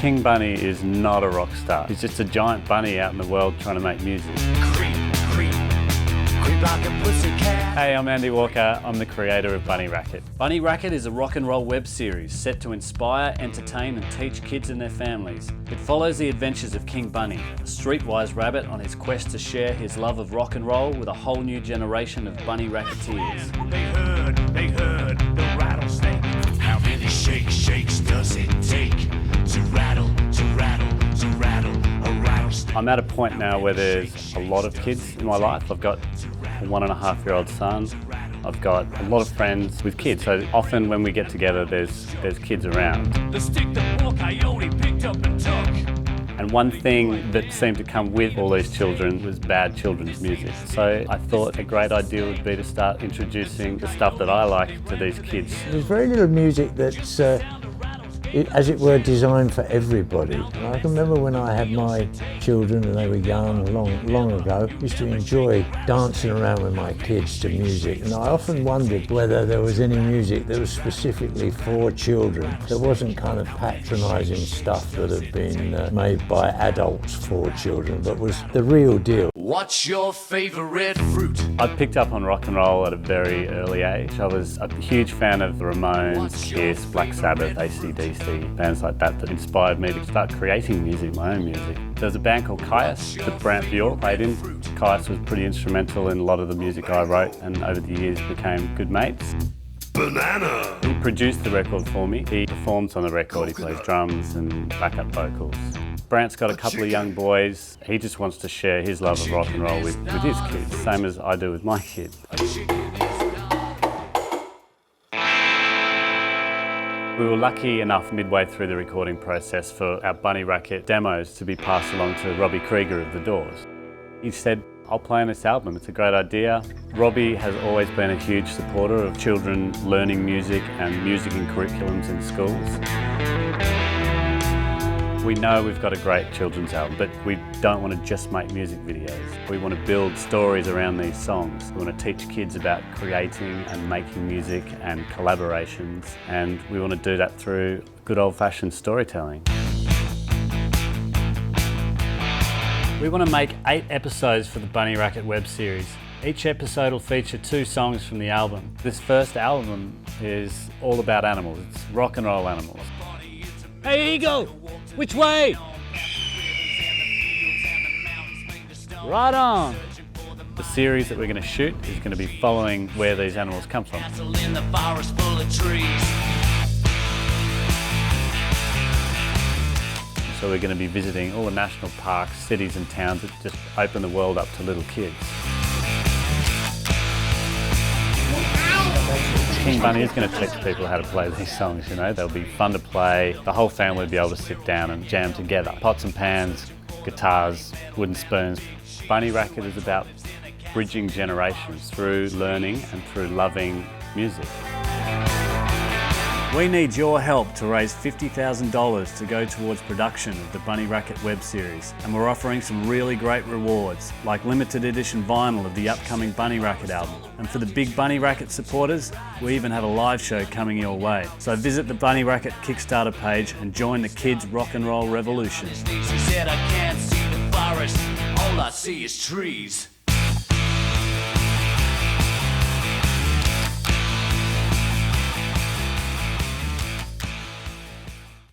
King Bunny is not a rock star. He's just a giant bunny out in the world trying to make music. Hey, I'm Andy Walker. I'm the creator of Bunny Racket. Bunny Racket is a rock and roll web series set to inspire, entertain and teach kids and their families. It follows the adventures of King Bunny, a streetwise rabbit on his quest to share his love of rock and roll with a whole new generation of bunny racketeers. They heard the rattlesnake. How many shakes does it take to rattle a rattlesnake? I'm at a point now where there's a lot of kids in my life. I've got a 1.5-year-old son. I've got a lot of friends with kids, so often when we get together there's kids around. The stick the poor coyote picked up and took. And one thing that seemed to come with all these children was bad children's music. So I thought a great idea would be to start introducing the stuff that I like to these kids. There's very little music that's, as it were, designed for everybody. And I can remember when I had my children and they were young, long ago, I used to enjoy dancing around with my kids to music. And I often wondered whether there was any music that was specifically for children. There wasn't kind of patronising stuff that had been made by adults for children, but was the real deal. What's your favourite fruit? I picked up on rock and roll at a very early age. I was a huge fan of the Ramones, Kiss, Black Sabbath, AC/DC, bands like that inspired me to start creating music, my own music. There was a band called Caius that Brant Bjork played in. Caius was pretty instrumental in a lot of the music I wrote and over the years became good mates. Banana! He produced the record for me. He performs on the record, he plays drums and backup vocals. Brant's got a couple of young boys. He just wants to share his love of rock and roll with his kids, same as I do with my kids. We were lucky enough midway through the recording process for our Bunny Racket demos to be passed along to Robbie Krieger of The Doors. He said, I'll play on this album, it's a great idea. Robbie has always been a huge supporter of children learning music and music in curriculums in schools. We know we've got a great children's album, but we don't want to just make music videos. We want to build stories around these songs. We want to teach kids about creating and making music and collaborations, and we want to do that through good old-fashioned storytelling. We want to make 8 episodes for the Bunny Racket web series. Each episode will feature 2 songs from the album. This first album is all about animals. It's rock and roll animals. Hey Eagle, which way? Right on. The series that we're going to shoot is going to be following where these animals come from. So we're going to be visiting all the national parks, cities and towns that just open the world up to little kids. King Bunny is going to teach people how to play these songs, you know. They'll be fun to play. The whole family will be able to sit down and jam together. Pots and pans, guitars, wooden spoons. Bunny Racket is about bridging generations through learning and through loving music. We need your help to raise $50,000 to go towards production of the Bunny Racket web series, and we're offering some really great rewards, like limited edition vinyl of the upcoming Bunny Racket album. And for the big Bunny Racket supporters, we even have a live show coming your way. So visit the Bunny Racket Kickstarter page and join the kids' rock and roll revolution. She said, I can't see the forest, all I see is trees.